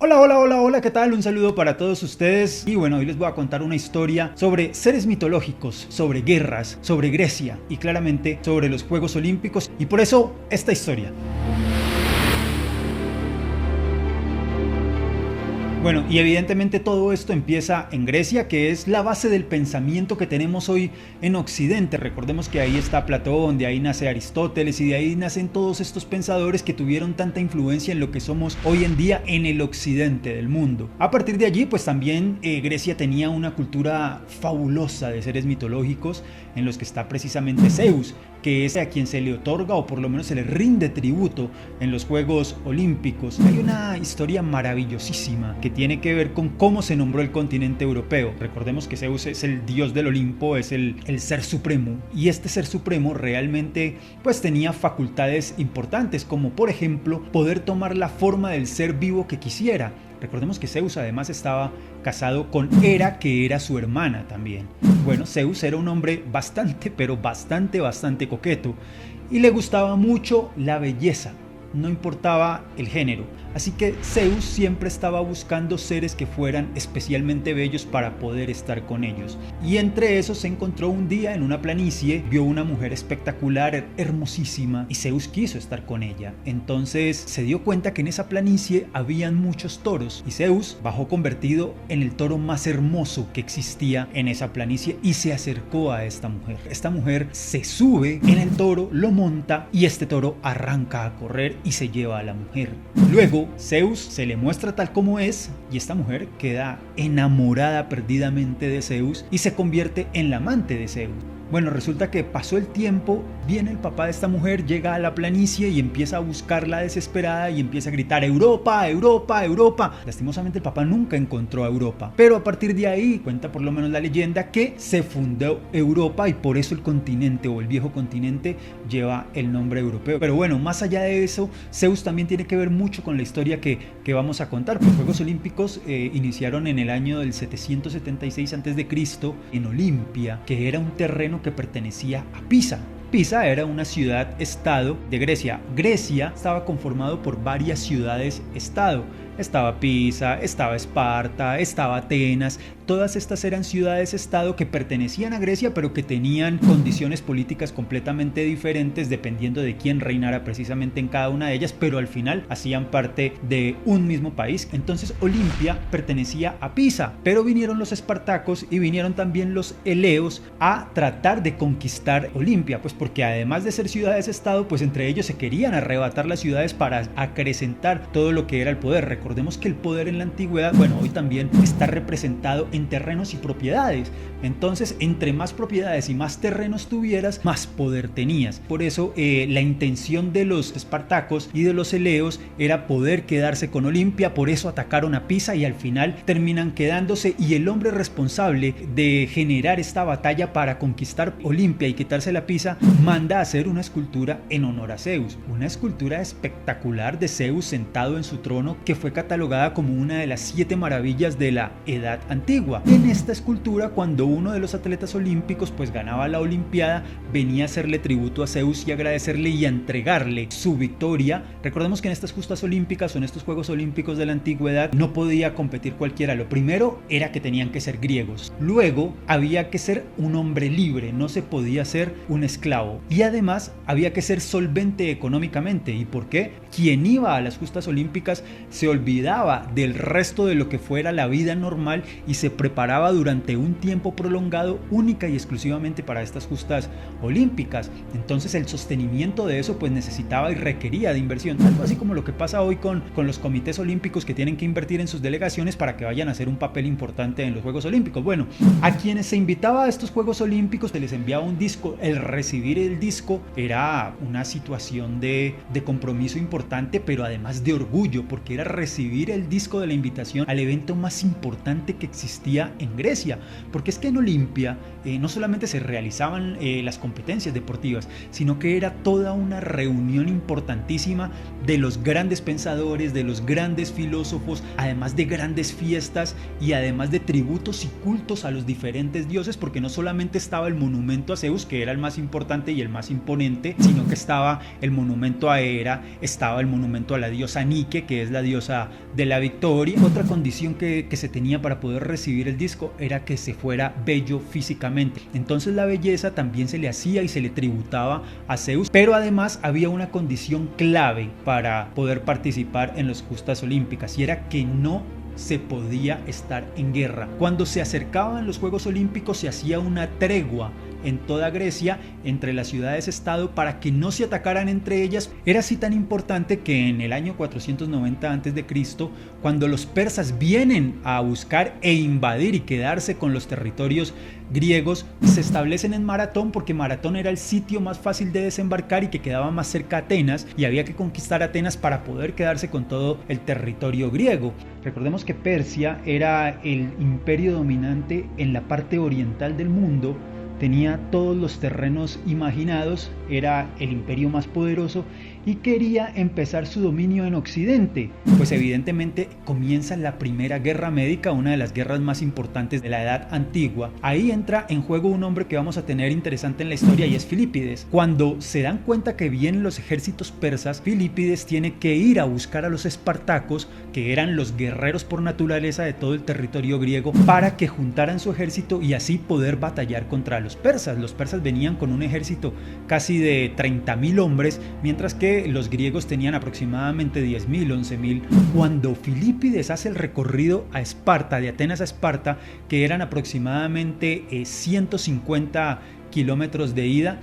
Hola, hola, hola, hola, ¿qué tal? Un saludo para todos ustedes. Y bueno, hoy les voy a contar una historia sobre seres mitológicos, sobre guerras, sobre Grecia y claramente sobre los Juegos Olímpicos. Y por eso, esta historia. Bueno, y evidentemente todo esto empieza en Grecia, que es la base del pensamiento que tenemos hoy en Occidente. Recordemos que ahí está Platón, de ahí nace Aristóteles y de ahí nacen todos estos pensadores que tuvieron tanta influencia en lo que somos hoy en día en el occidente del mundo. A partir de allí, pues también Grecia tenía una cultura fabulosa de seres mitológicos en los que está precisamente Zeus, que es a quien se le otorga o por lo menos se le rinde tributo en los Juegos Olímpicos. Hay una historia maravillosísima que tiene que ver con cómo se nombró el continente europeo. Recordemos que Zeus es el dios del Olimpo, es el ser supremo, y este ser supremo realmente pues tenía facultades importantes, como por ejemplo poder tomar la forma del ser vivo que quisiera. Recordemos que Zeus además estaba casado con Hera, que era su hermana también. Bueno, Zeus era un hombre bastante coqueto y le gustaba mucho la belleza, no importaba el género. Así que Zeus siempre estaba buscando seres que fueran especialmente bellos para poder estar con ellos. Y entre esos se encontró un día en una planicie, vio una mujer espectacular, hermosísima, y Zeus quiso estar con ella. Entonces se dio cuenta que en esa planicie habían muchos toros y Zeus bajó convertido en el toro más hermoso que existía en esa planicie y se acercó a esta mujer. Esta mujer se sube en el toro, lo monta y este toro arranca a correr y se lleva a la mujer. Luego Zeus se le muestra tal como es y esta mujer queda enamorada perdidamente de Zeus y se convierte en la amante de Zeus. Bueno, resulta que pasó el tiempo, viene el papá de esta mujer, llega a la planicie y empieza a buscarla desesperada y empieza a gritar Europa, Europa, Europa. Lastimosamente el papá nunca encontró a Europa, pero a partir de ahí cuenta por lo menos la leyenda que se fundó Europa y por eso el continente o el viejo continente lleva el nombre europeo. Pero bueno, más allá de eso, Zeus también tiene que ver mucho con la historia que vamos a contar. Los Juegos Olímpicos iniciaron en el año del 776 a.C. en Olimpia, que era un terreno que pertenecía a Pisa. Pisa era una ciudad-estado de Grecia. Grecia estaba conformado por varias ciudades-estado. Estaba Pisa, estaba Esparta, estaba Atenas. Todas estas eran ciudades-estado que pertenecían a Grecia, pero que tenían condiciones políticas completamente diferentes dependiendo de quién reinara precisamente en cada una de ellas, pero al final hacían parte de un mismo país. Entonces Olimpia pertenecía a Pisa, pero vinieron los espartacos y vinieron también los eleos a tratar de conquistar Olimpia, pues porque además de ser ciudades-estado, pues entre ellos se querían arrebatar las ciudades para acrecentar todo lo que era el poder. Recordemos que el poder en la antigüedad, bueno, hoy también está representado en terrenos y propiedades. Entonces, entre más propiedades y más terrenos tuvieras, más poder tenías. Por eso, la intención de los espartacos y de los eleos era poder quedarse con Olimpia. Por eso atacaron a Pisa y al final terminan quedándose. Y el hombre responsable de generar esta batalla para conquistar Olimpia y quitarse la Pisa manda a hacer una escultura en honor a Zeus. Una escultura espectacular de Zeus sentado en su trono que fue catalogada como una de las 7 maravillas de la Edad Antigua. En esta escultura, cuando uno de los atletas olímpicos pues ganaba la olimpiada, venía a hacerle tributo a Zeus y agradecerle y a entregarle su victoria. Recordemos que en estas justas olímpicas o en estos Juegos Olímpicos de la antigüedad no podía competir cualquiera. Lo primero era que tenían que ser griegos. Luego había que ser un hombre libre, no se podía ser un esclavo. Y además había que ser solvente económicamente. ¿Y por qué? Quien iba a las justas olímpicas se olvidaba del resto de lo que fuera la vida normal y se preparaba durante un tiempo prolongado única y exclusivamente para estas justas olímpicas. Entonces el sostenimiento de eso pues necesitaba y requería de inversión, algo así como lo que pasa hoy con los comités olímpicos que tienen que invertir en sus delegaciones para que vayan a hacer un papel importante en los Juegos Olímpicos. Bueno, a quienes se invitaba a estos Juegos Olímpicos se les enviaba un disco. El recibir el disco era una situación de compromiso importante, pero además de orgullo, porque era recibir el disco de la invitación al evento más importante que existía en Grecia, porque es que en Olimpia no solamente se realizaban las competencias deportivas, sino que era toda una reunión importantísima de los grandes pensadores, de los grandes filósofos, además de grandes fiestas y además de tributos y cultos a los diferentes dioses, porque no solamente estaba el monumento a Zeus, que era el más importante y el más imponente, sino que estaba el monumento a Hera, estaba el monumento a la diosa Nike, que es la diosa de la victoria. Otra condición que se tenía para poder recibir el disco era que se fuera bello físicamente. Entonces la belleza también se le hacía y se le tributaba a Zeus, pero además había una condición clave para poder participar en las justas olímpicas, y era que no se podía estar en guerra. Cuando se acercaban los Juegos Olímpicos se hacía una tregua en toda Grecia entre las ciudades-estado para que no se atacaran entre ellas. Era así tan importante que en el año 490 a.C., cuando los persas vienen a buscar e invadir y quedarse con los territorios griegos, se establecen en Maratón, porque Maratón era el sitio más fácil de desembarcar y que quedaba más cerca a Atenas, y había que conquistar Atenas para poder quedarse con todo el territorio griego. Recordemos que Persia era el imperio dominante en la parte oriental del mundo, tenía todos los terrenos imaginados, era el imperio más poderoso y quería empezar su dominio en Occidente. Pues evidentemente comienza la Primera Guerra Médica, una de las guerras más importantes de la Edad Antigua. Ahí entra en juego un hombre que vamos a tener interesante en la historia, y es Filipides. Cuando se dan cuenta que vienen los ejércitos persas, Filipides tiene que ir a buscar a los espartacos, que eran los guerreros por naturaleza de todo el territorio griego, para que juntaran su ejército y así poder batallar contra los persas. Los persas venían con un ejército casi de 30.000 hombres, mientras que los griegos tenían aproximadamente 10.000, 11.000. Cuando Filipides hace el recorrido a Esparta, de Atenas a Esparta, que eran aproximadamente 150 kilómetros de ida,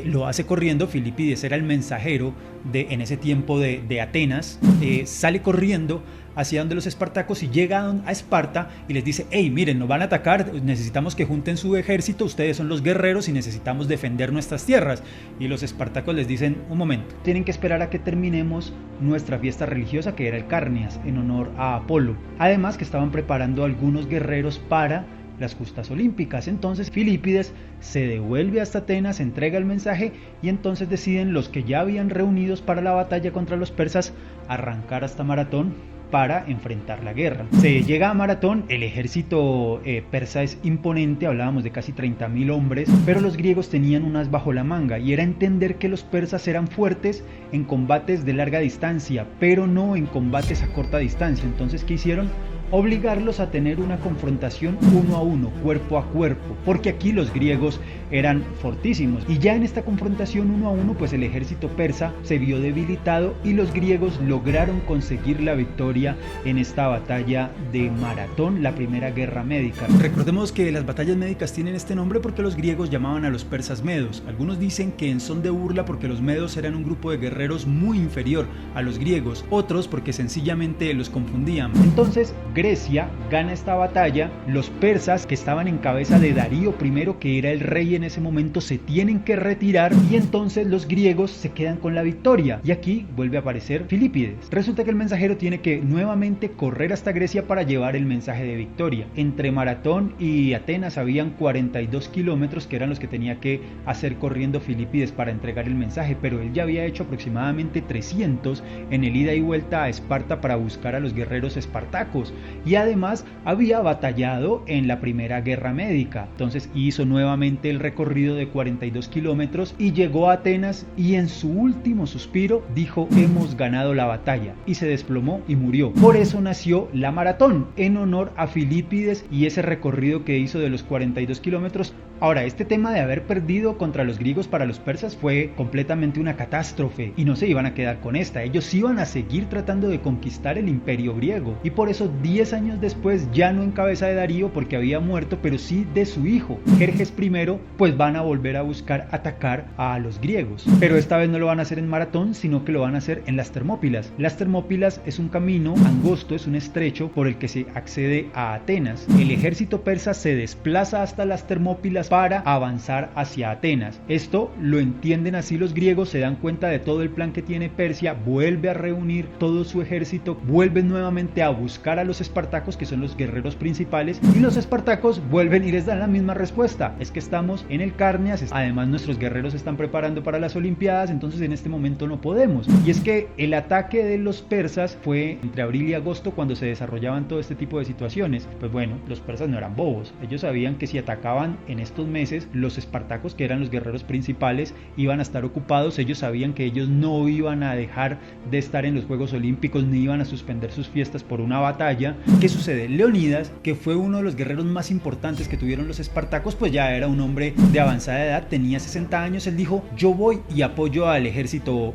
lo hace corriendo. Filipides era el mensajero en ese tiempo de Atenas, sale corriendo hacia donde los espartacos y llega a Esparta y les dice: hey, miren, nos van a atacar, necesitamos que junten su ejército, ustedes son los guerreros y necesitamos defender nuestras tierras. Y los espartacos les dicen: un momento, tienen que esperar a que terminemos nuestra fiesta religiosa, que era el Carnias, en honor a Apolo. Además que estaban preparando algunos guerreros para las justas olímpicas. Entonces Filipides se devuelve hasta Atenas, entrega el mensaje, y entonces deciden los que ya habían reunidos para la batalla contra los persas arrancar hasta Maratón para enfrentar la guerra. Se llega a Maratón, el ejército persa es imponente, hablábamos de casi 30.000 hombres, pero los griegos tenían un as bajo la manga, y era entender que los persas eran fuertes en combates de larga distancia, pero no en combates a corta distancia. Entonces, ¿qué hicieron? Obligarlos a tener una confrontación uno a uno, cuerpo a cuerpo, porque aquí los griegos eran fortísimos, y ya en esta confrontación uno a uno, pues el ejército persa se vio debilitado y los griegos lograron conseguir la victoria en esta batalla de Maratón, la Primera Guerra Médica. Recordemos que las batallas médicas tienen este nombre porque los griegos llamaban a los persas medos. Algunos dicen que en son de burla porque los medos eran un grupo de guerreros muy inferior a los griegos, otros porque sencillamente los confundían. Entonces Grecia gana esta batalla, los persas, que estaban en cabeza de Darío I, que era el rey en ese momento, se tienen que retirar, y entonces los griegos se quedan con la victoria, y aquí vuelve a aparecer Filipides. Resulta que el mensajero tiene que nuevamente correr hasta Grecia para llevar el mensaje de victoria. Entre Maratón y Atenas habían 42 kilómetros que eran los que tenía que hacer corriendo Filipides para entregar el mensaje, pero él ya había hecho aproximadamente 300 en el ida y vuelta a Esparta para buscar a los guerreros espartacos, y además había batallado en la Primera Guerra Médica. Entonces hizo nuevamente el recorrido de 42 kilómetros y llegó a Atenas, y en su último suspiro dijo: hemos ganado la batalla, y se desplomó y murió. Por eso nació la Maratón, en honor a Filipides y ese recorrido que hizo de los 42 kilómetros. Ahora, este tema de haber perdido contra los griegos para los persas fue completamente una catástrofe, y no se iban a quedar con esta. Ellos iban a seguir tratando de conquistar el imperio griego, y por eso 10 años después, ya no en cabeza de Darío porque había muerto, pero sí de su hijo Jerjes I, pues van a volver a buscar atacar a los griegos, pero esta vez no lo van a hacer en Maratón, sino que lo van a hacer en las Termópilas. Las Termópilas es un camino angosto, es un estrecho por el que se accede a Atenas. El ejército persa se desplaza hasta las Termópilas para avanzar hacia Atenas. Esto lo entienden así los griegos, se dan cuenta de todo el plan que tiene Persia, vuelve a reunir todo su ejército, vuelven nuevamente a buscar a los espartacos, que son los guerreros principales, y los espartacos vuelven y les dan la misma respuesta: es que estamos en el Carnias, además nuestros guerreros se están preparando para las Olimpiadas, entonces en este momento no podemos. Y es que el ataque de los persas fue entre abril y agosto, cuando se desarrollaban todo este tipo de situaciones. Pues bueno, los persas no eran bobos, ellos sabían que si atacaban en estos meses, los espartacos, que eran los guerreros principales, iban a estar ocupados. Ellos sabían que ellos no iban a dejar de estar en los Juegos Olímpicos, ni iban a suspender sus fiestas por una batalla. ¿Qué sucede? Leónidas, que fue uno de los guerreros más importantes que tuvieron los espartacos, pues ya era un hombre de avanzada edad, tenía 60 años. Él dijo: yo voy y apoyo al ejército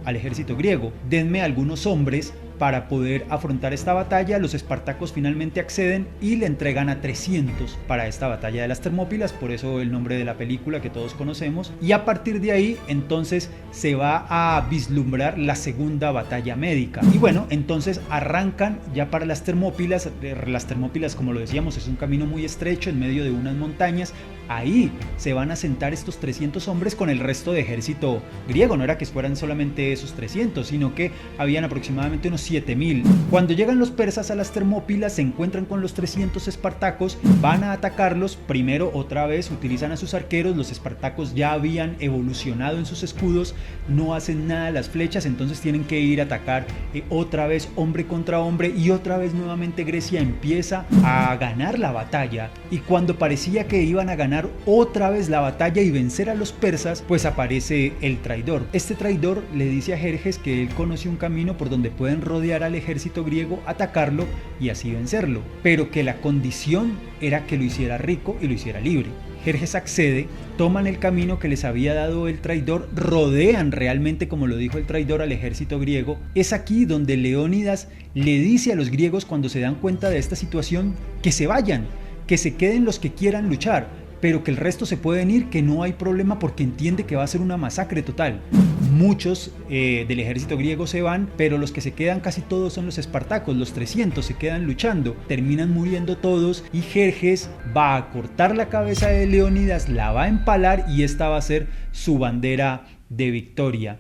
griego, denme algunos hombres para poder afrontar esta batalla. Los espartacos finalmente acceden y le entregan a 300 para esta batalla de las Termópilas, por eso el nombre de la película que todos conocemos. Y a partir de ahí entonces se va a vislumbrar la segunda batalla médica. Y bueno, entonces arrancan ya para las Termópilas. Las Termópilas, como lo decíamos, es un camino muy estrecho en medio de unas montañas. Ahí se van a sentar estos 300 hombres con el resto de ejército griego. No era que fueran solamente esos 300, sino que habían aproximadamente unos 7000. Cuando llegan los persas a las Termópilas, se encuentran con los 300 espartacos, van a atacarlos. Primero, otra vez, utilizan a sus arqueros. Los espartacos ya habían evolucionado en sus escudos, no hacen nada las flechas, entonces tienen que ir a atacar otra vez hombre contra hombre, y otra vez nuevamente Grecia empieza a ganar la batalla. Y cuando parecía que iban a ganar otra vez la batalla y vencer a los persas, pues aparece el traidor. Este traidor le dice a Jerjes que él conoce un camino por donde pueden rodear al ejército griego, atacarlo y así vencerlo, pero que la condición era que lo hiciera rico y lo hiciera libre. Jerjes accede, toman el camino que les había dado el traidor, rodean realmente, como lo dijo el traidor, al ejército griego. Es aquí donde Leónidas le dice a los griegos, cuando se dan cuenta de esta situación, que se vayan, que se queden los que quieran luchar, pero que el resto se pueden ir, que no hay problema, porque entiende que va a ser una masacre total. Muchos del ejército griego se van, pero los que se quedan casi todos son los espartacos. Los 300 se quedan luchando, terminan muriendo todos, y Jerjes va a cortar la cabeza de Leónidas, la va a empalar, y esta va a ser su bandera de victoria.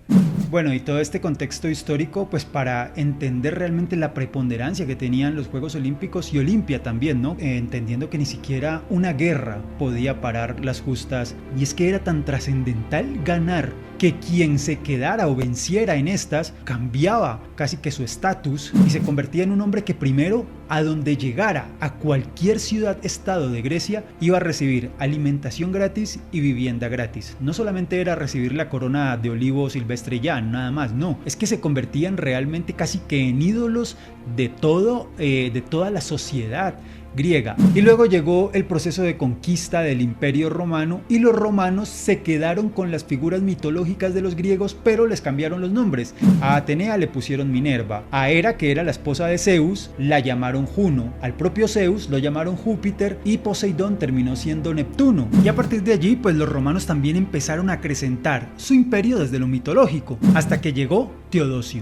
Bueno, y todo este contexto histórico, pues para entender realmente la preponderancia que tenían los Juegos Olímpicos y Olimpia también, ¿no? Entendiendo que ni siquiera una guerra podía parar las justas, y es que era tan trascendental ganar, que quien se quedara o venciera en estas cambiaba casi que su estatus y se convertía en un hombre que primero, a donde llegara, a cualquier ciudad-estado de Grecia, iba a recibir alimentación gratis y vivienda gratis. No solamente era recibir la corona de olivo silvestre ya, nada más, no, es que se convertían realmente casi que en ídolos de toda la sociedad griega. Y luego llegó el proceso de conquista del Imperio Romano, y los romanos se quedaron con las figuras mitológicas de los griegos, pero les cambiaron los nombres. A Atenea le pusieron Minerva, a Hera, que era la esposa de Zeus, la llamaron Juno, al propio Zeus lo llamaron Júpiter, y Poseidón terminó siendo Neptuno. Y a partir de allí, pues los romanos también empezaron a acrecentar su imperio desde lo mitológico, hasta que llegó Teodosio.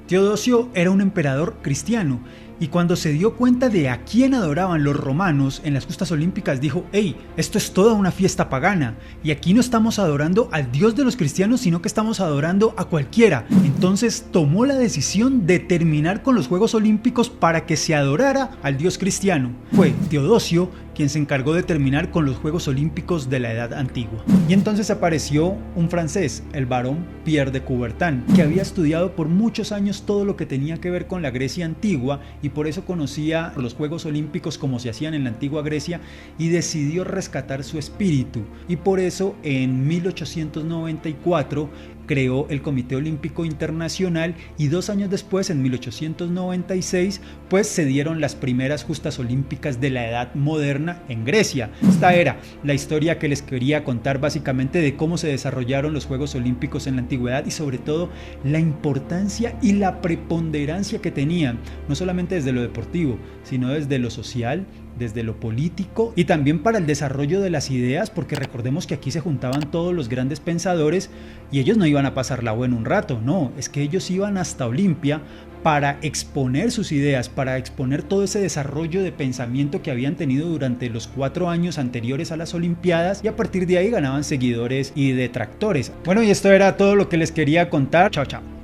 Teodosio era un emperador cristiano, y cuando se dio cuenta de a quién adoraban los romanos en las justas olímpicas, dijo: hey, esto es toda una fiesta pagana, y aquí no estamos adorando al Dios de los cristianos, sino que estamos adorando a cualquiera. Entonces tomó la decisión de terminar con los Juegos Olímpicos para que se adorara al Dios cristiano. Fue Teodosio quien se encargó de terminar con los Juegos Olímpicos de la Edad Antigua. Y entonces apareció un francés, el barón Pierre de Coubertin, que había estudiado por muchos años todo lo que tenía que ver con la Grecia antigua, y por eso conocía los Juegos Olímpicos como se hacían en la antigua Grecia, y decidió rescatar su espíritu. Y por eso en 1894 creó el Comité Olímpico Internacional, y 2 años después, en 1896, pues se dieron las primeras justas olímpicas de la Edad Moderna en Grecia. Esta era la historia que les quería contar, básicamente, de cómo se desarrollaron los Juegos Olímpicos en la antigüedad, y sobre todo la importancia y la preponderancia que tenían, no solamente desde lo deportivo, sino desde lo social, desde lo político, y también para el desarrollo de las ideas, porque recordemos que aquí se juntaban todos los grandes pensadores, y ellos no iban a pasarla bueno un rato, no, es que ellos iban hasta Olimpia para exponer sus ideas, para exponer todo ese desarrollo de pensamiento que habían tenido durante los 4 años anteriores a las Olimpiadas, y a partir de ahí ganaban seguidores y detractores. Bueno, y esto era todo lo que les quería contar. Chao, chao.